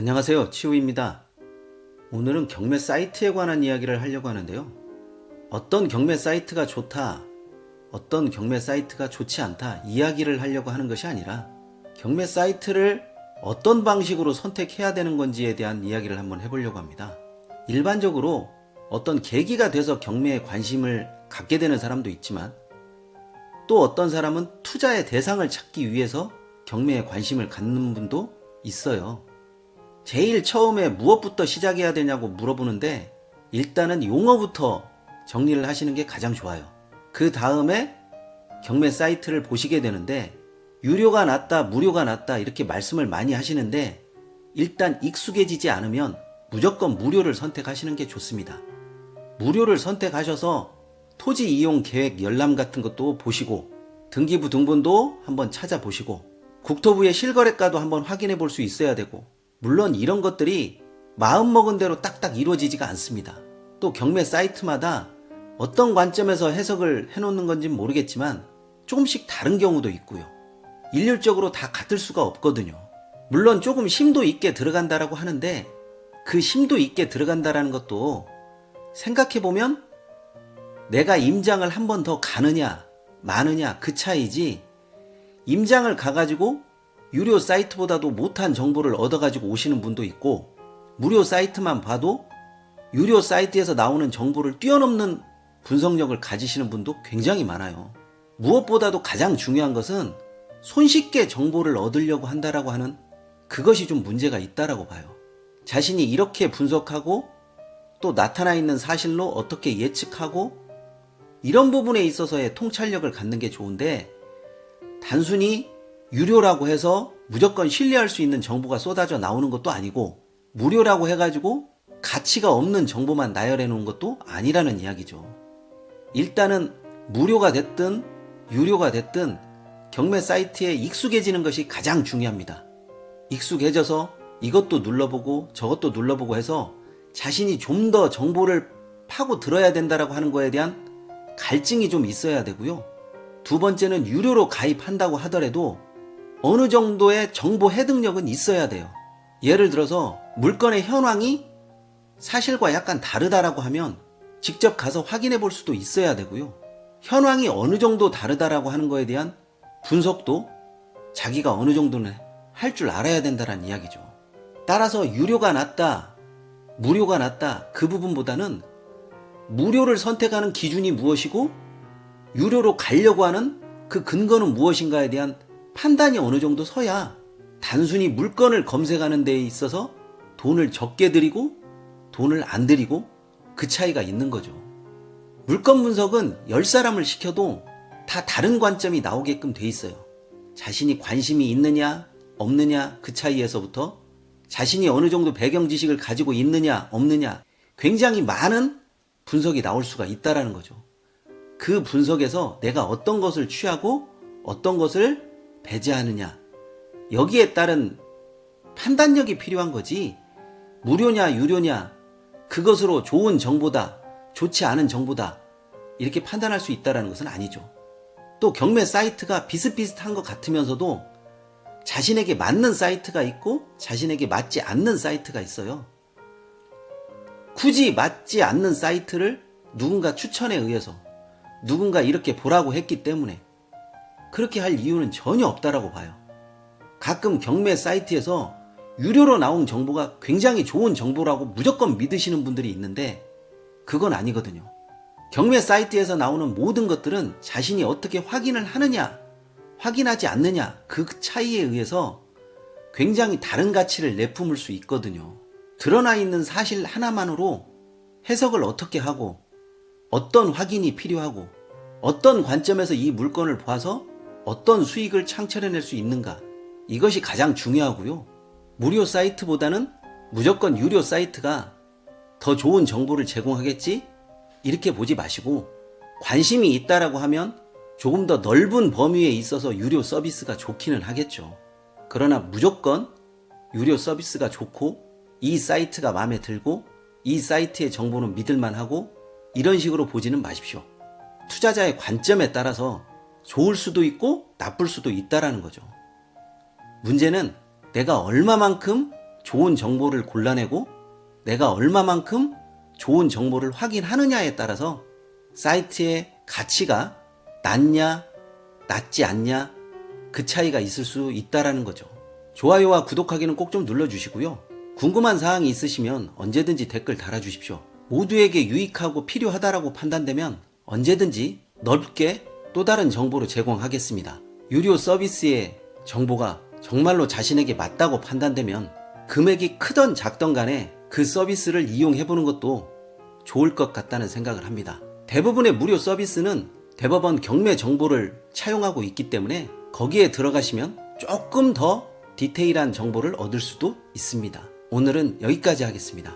안녕하세요, 치우입니다. 오늘은 경매 사이트에 관한 이야기를 하려고 하는데요. 어떤 경매 사이트가 좋다, 어떤 경매 사이트가 좋지 않다 이야기를 하려고 하는 것이 아니라 경매 사이트를 어떤 방식으로 선택해야 되는 건지에 대한 이야기를 한번 해보려고 합니다. 일반적으로 어떤 계기가 돼서 경매에 관심을 갖게 되는 사람도 있지만 또 어떤 사람은 투자의 대상을 찾기 위해서 경매에 관심을 갖는 분도 있어요. 제일 처음에 무엇부터 시작해야 되냐고 물어보는데 일단은 용어부터 정리를 하시는 게 가장 좋아요. 그 다음에 경매 사이트를 보시게 되는데 유료가 낫다, 무료가 낫다 이렇게 말씀을 많이 하시는데 일단 익숙해지지 않으면 무조건 무료를 선택하시는 게 좋습니다. 무료를 선택하셔서 토지 이용 계획 열람 같은 것도 보시고 등기부 등본도 한번 찾아보시고 국토부의 실거래가도 한번 확인해 볼 수 있어야 되고 물론 이런 것들이 마음먹은 대로 딱딱 이루어지지가 않습니다. 또 경매 사이트마다 어떤 관점에서 해석을 해놓는 건지는 모르겠지만 조금씩 다른 경우도 있고요. 일률적으로 다 같을 수가 없거든요. 물론 조금 심도 있게 들어간다라고 하는데 그 심도 있게 들어간다라는 것도 생각해보면 내가 임장을 한 번 더 가느냐 마느냐 그 차이지 임장을 가가지고 유료 사이트보다도 못한 정보를 얻어가지고 오시는 분도 있고 무료 사이트만 봐도 유료 사이트에서 나오는 정보를 뛰어넘는 분석력을 가지시는 분도 굉장히 많아요. 무엇보다도 가장 중요한 것은 손쉽게 정보를 얻으려고 한다라고 하는 그것이 좀 문제가 있다라고 봐요. 자신이 이렇게 분석하고 또 나타나 있는 사실로 어떻게 예측하고 이런 부분에 있어서의 통찰력을 갖는 게 좋은데 단순히 유료라고 해서 무조건 신뢰할 수 있는 정보가 쏟아져 나오는 것도 아니고 무료라고 해가지고 가치가 없는 정보만 나열해 놓은 것도 아니라는 이야기죠. 일단은 무료가 됐든 유료가 됐든 경매 사이트에 익숙해지는 것이 가장 중요합니다. 익숙해져서 이것도 눌러보고 저것도 눌러보고 해서 자신이 좀 더 정보를 파고 들어야 된다라고 하는 거에 대한 갈증이 좀 있어야 되고요. 두 번째는 유료로 가입한다고 하더라도 어느 정도의 정보 해득력은 있어야 돼요. 예를 들어서 물건의 현황이 사실과 약간 다르다라고 하면 직접 가서 확인해 볼 수도 있어야 되고요. 현황이 어느 정도 다르다라고 하는 거에 대한 분석도 자기가 어느 정도는 할 줄 알아야 된다는 이야기죠. 따라서 유료가 낫다, 무료가 낫다 그 부분보다는 무료를 선택하는 기준이 무엇이고 유료로 가려고 하는 그 근거는 무엇인가에 대한 판단이 어느 정도 서야 단순히 물건을 검색하는 데에 있어서 돈을 적게 들이고 돈을 안 들이고 그 차이가 있는 거죠. 물건 분석은 10사람을 시켜도 다 다른 관점이 나오게끔 돼 있어요. 자신이 관심이 있느냐 없느냐 그 차이에서부터 자신이 어느 정도 배경 지식을 가지고 있느냐 없느냐 굉장히 많은 분석이 나올 수가 있다라는 거죠. 그 분석에서 내가 어떤 것을 취하고 어떤 것을 배제하느냐 여기에 따른 판단력이 필요한 거지 무료냐 유료냐 그것으로 좋은 정보다 좋지 않은 정보다 이렇게 판단할 수 있다는 것은 아니죠. 또 경매 사이트가 비슷비슷한 것 같으면서도 자신에게 맞는 사이트가 있고 자신에게 맞지 않는 사이트가 있어요. 굳이 맞지 않는 사이트를 누군가 추천에 의해서 누군가 이렇게 보라고 했기 때문에 그렇게 할 이유는 전혀 없다라고 봐요. 가끔 경매 사이트에서 유료로 나온 정보가 굉장히 좋은 정보라고 무조건 믿으시는 분들이 있는데 그건 아니거든요. 경매 사이트에서 나오는 모든 것들은 자신이 어떻게 확인을 하느냐 확인하지 않느냐 그 차이에 의해서 굉장히 다른 가치를 내뿜을 수 있거든요. 드러나 있는 사실 하나만으로 해석을 어떻게 하고 어떤 확인이 필요하고 어떤 관점에서 이 물건을 봐서 어떤 수익을 창출해낼 수 있는가 이것이 가장 중요하고요. 무료 사이트보다는 무조건 유료 사이트가 더 좋은 정보를 제공하겠지 이렇게 보지 마시고 관심이 있다라고 하면 조금 더 넓은 범위에 있어서 유료 서비스가 좋기는 하겠죠. 그러나 무조건 유료 서비스가 좋고 이 사이트가 마음에 들고 이 사이트의 정보는 믿을만하고 이런 식으로 보지는 마십시오. 투자자의 관점에 따라서 좋을 수도 있고 나쁠 수도 있다라는 거죠. 문제는 내가 얼마만큼 좋은 정보를 골라내고 내가 얼마만큼 좋은 정보를 확인하느냐에 따라서 사이트의 가치가 낮냐, 낮지 않냐, 그 차이가 있을 수 있다라는 거죠. 좋아요와 구독하기는 꼭 좀 눌러주시고요. 궁금한 사항이 있으시면 언제든지 댓글 달아주십시오. 모두에게 유익하고 필요하다라고 판단되면 언제든지 넓게 또 다른 정보를 제공하겠습니다. 유료 서비스의 정보가 정말로 자신에게 맞다고 판단되면 금액이 크던 작던 간에 그 서비스를 이용해보는 것도 좋을 것 같다는 생각을 합니다. 대부분의 무료 서비스는 대법원 경매 정보를 차용하고 있기 때문에 거기에 들어가시면 조금 더 디테일한 정보를 얻을 수도 있습니다. 오늘은 여기까지 하겠습니다.